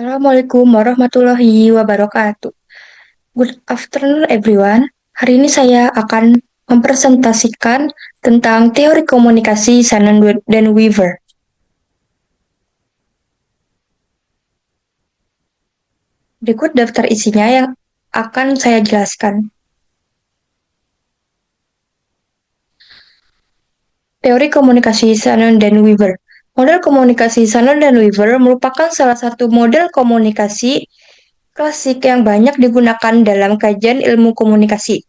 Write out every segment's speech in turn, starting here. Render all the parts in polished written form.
Assalamualaikum warahmatullahi wabarakatuh. Good afternoon everyone. Hari ini saya akan mempresentasikan tentang teori komunikasi Shannon dan Weaver. Berikut daftar isinya yang akan saya jelaskan. Teori komunikasi Shannon dan Weaver. Model komunikasi Shannon dan Weaver merupakan salah satu model komunikasi klasik yang banyak digunakan dalam kajian ilmu komunikasi.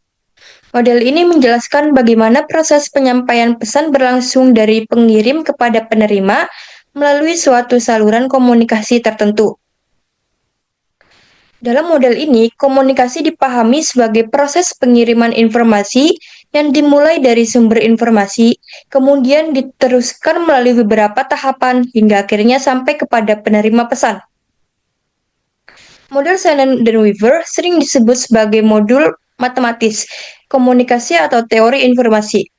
Model ini menjelaskan bagaimana proses penyampaian pesan berlangsung dari pengirim kepada penerima melalui suatu saluran komunikasi tertentu. Dalam model ini, komunikasi dipahami sebagai proses pengiriman informasi yang dimulai dari sumber informasi, kemudian diteruskan melalui beberapa tahapan hingga akhirnya sampai kepada penerima pesan. Model Shannon dan Weaver sering disebut sebagai modul matematis, komunikasi atau teori informasi,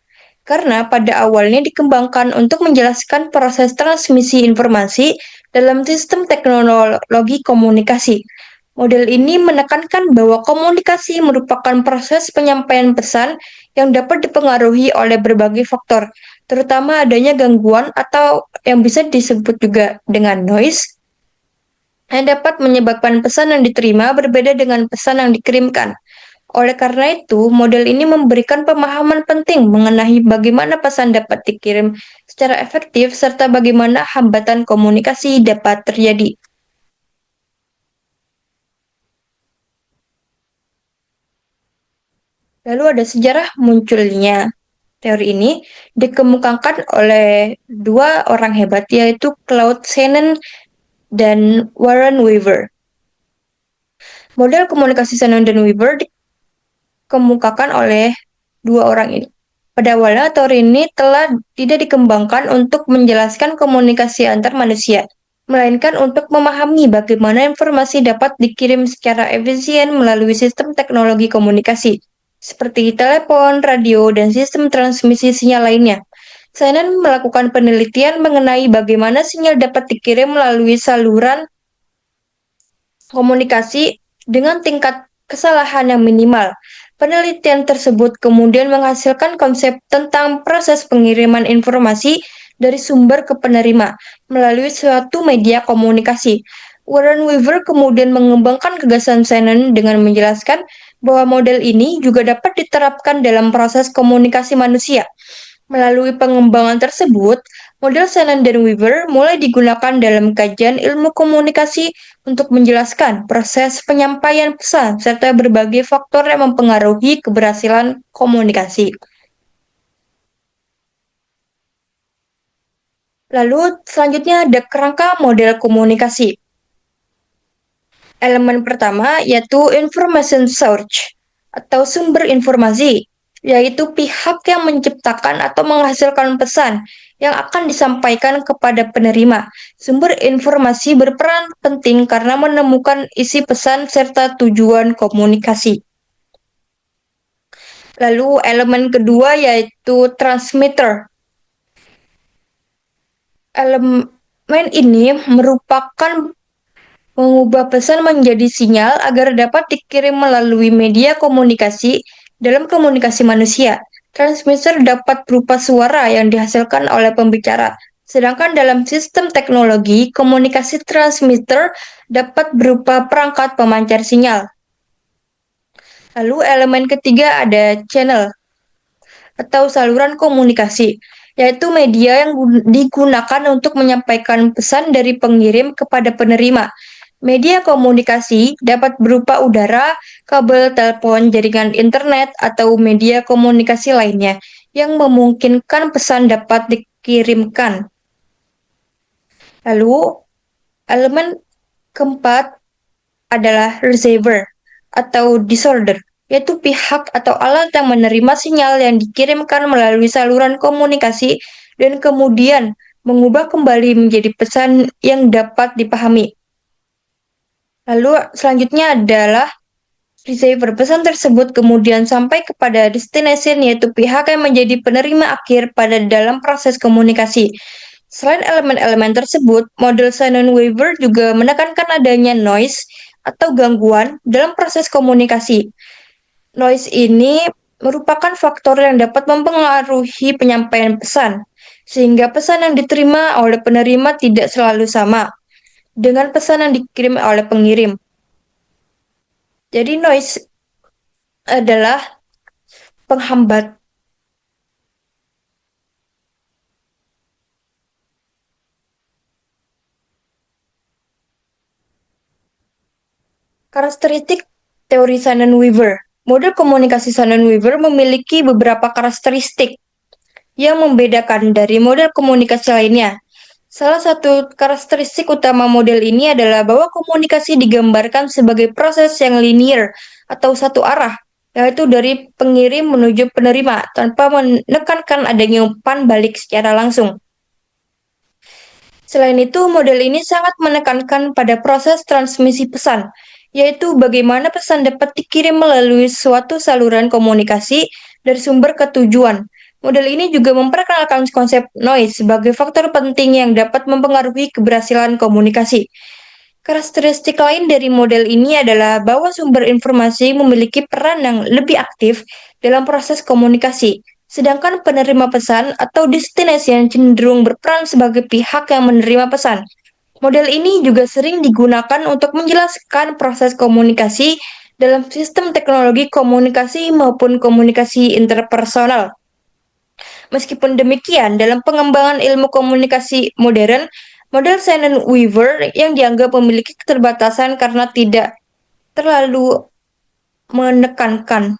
karena pada awalnya dikembangkan untuk menjelaskan proses transmisi informasi dalam sistem teknologi komunikasi. Model ini menekankan bahwa komunikasi merupakan proses penyampaian pesan yang dapat dipengaruhi oleh berbagai faktor, terutama adanya gangguan atau yang bisa disebut juga dengan noise, yang dapat menyebabkan pesan yang diterima berbeda dengan pesan yang dikirimkan. Oleh karena itu, model ini memberikan pemahaman penting mengenai bagaimana pesan dapat dikirim secara efektif serta bagaimana hambatan komunikasi dapat terjadi. Lalu ada sejarah munculnya teori ini dikemukakan oleh dua orang hebat yaitu Claude Shannon dan Warren Weaver. Model komunikasi Shannon dan Weaver dikemukakan oleh dua orang ini. Pada awalnya, teori ini telah tidak dikembangkan untuk menjelaskan komunikasi antar manusia, melainkan untuk memahami bagaimana informasi dapat dikirim secara efisien melalui sistem teknologi komunikasi, seperti telepon, radio, dan sistem transmisi sinyal lainnya. Shannon melakukan penelitian mengenai bagaimana sinyal dapat dikirim melalui saluran komunikasi dengan tingkat kesalahan yang minimal. Penelitian tersebut kemudian menghasilkan konsep tentang proses pengiriman informasi dari sumber ke penerima melalui suatu media komunikasi. Warren Weaver kemudian mengembangkan gagasan Shannon dengan menjelaskan bahwa model ini juga dapat diterapkan dalam proses komunikasi manusia. Melalui pengembangan tersebut, model Shannon dan Weaver mulai digunakan dalam kajian ilmu komunikasi untuk menjelaskan proses penyampaian pesan serta berbagai faktor yang mempengaruhi keberhasilan komunikasi. Lalu selanjutnya ada kerangka model komunikasi. Elemen pertama yaitu information source atau sumber informasi, yaitu pihak yang menciptakan atau menghasilkan pesan yang akan disampaikan kepada penerima. Sumber informasi berperan penting karena menemukan isi pesan serta tujuan komunikasi. Lalu elemen kedua yaitu transmitter. Elemen ini merupakan mengubah pesan menjadi sinyal agar dapat dikirim melalui media komunikasi dalam komunikasi manusia. Transmitter dapat berupa suara yang dihasilkan oleh pembicara, sedangkan dalam sistem teknologi, komunikasi transmitter dapat berupa perangkat pemancar sinyal. Lalu elemen ketiga ada channel atau saluran komunikasi, yaitu media yang digunakan untuk menyampaikan pesan dari pengirim kepada penerima. Media komunikasi dapat berupa udara, kabel telepon, jaringan internet, atau media komunikasi lainnya yang memungkinkan pesan dapat dikirimkan. Lalu, elemen keempat adalah receiver atau disorder, yaitu pihak atau alat yang menerima sinyal yang dikirimkan melalui saluran komunikasi dan kemudian mengubah kembali menjadi pesan yang dapat dipahami. Lalu selanjutnya adalah receiver. Pesan tersebut kemudian sampai kepada destination yaitu pihak yang menjadi penerima akhir pada dalam proses komunikasi. Selain elemen-elemen tersebut, model Shannon-Weaver juga menekankan adanya noise atau gangguan dalam proses komunikasi. Noise ini merupakan faktor yang dapat mempengaruhi penyampaian pesan, sehingga pesan yang diterima oleh penerima tidak selalu sama dengan pesan yang dikirim oleh pengirim. Jadi noise adalah penghambat. Karakteristik teori Shannon-Weaver. Model komunikasi Shannon-Weaver memiliki beberapa karakteristik yang membedakan dari model komunikasi lainnya. Salah satu karakteristik utama model ini adalah bahwa komunikasi digambarkan sebagai proses yang linear atau satu arah, yaitu dari pengirim menuju penerima tanpa menekankan adanya umpan balik secara langsung. Selain itu, model ini sangat menekankan pada proses transmisi pesan, yaitu bagaimana pesan dapat dikirim melalui suatu saluran komunikasi dari sumber ke tujuan. Model ini juga memperkenalkan konsep noise sebagai faktor penting yang dapat mempengaruhi keberhasilan komunikasi. Karakteristik lain dari model ini adalah bahwa sumber informasi memiliki peran yang lebih aktif dalam proses komunikasi, sedangkan penerima pesan atau destination cenderung berperan sebagai pihak yang menerima pesan. Model ini juga sering digunakan untuk menjelaskan proses komunikasi dalam sistem teknologi komunikasi maupun komunikasi interpersonal. Meskipun demikian, dalam pengembangan ilmu komunikasi modern, model Shannon-Weaver yang dianggap memiliki keterbatasan karena tidak terlalu menekankan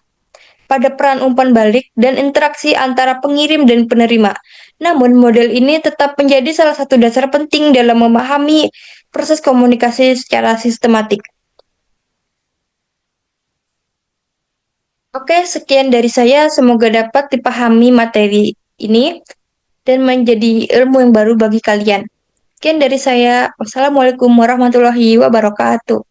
pada peran umpan balik dan interaksi antara pengirim dan penerima. Namun, model ini tetap menjadi salah satu dasar penting dalam memahami proses komunikasi secara sistematik. Oke, sekian dari saya. Semoga dapat dipahami materi ini dan menjadi ilmu yang baru bagi kalian. Sekian dari saya. Wassalamualaikum warahmatullahi wabarakatuh.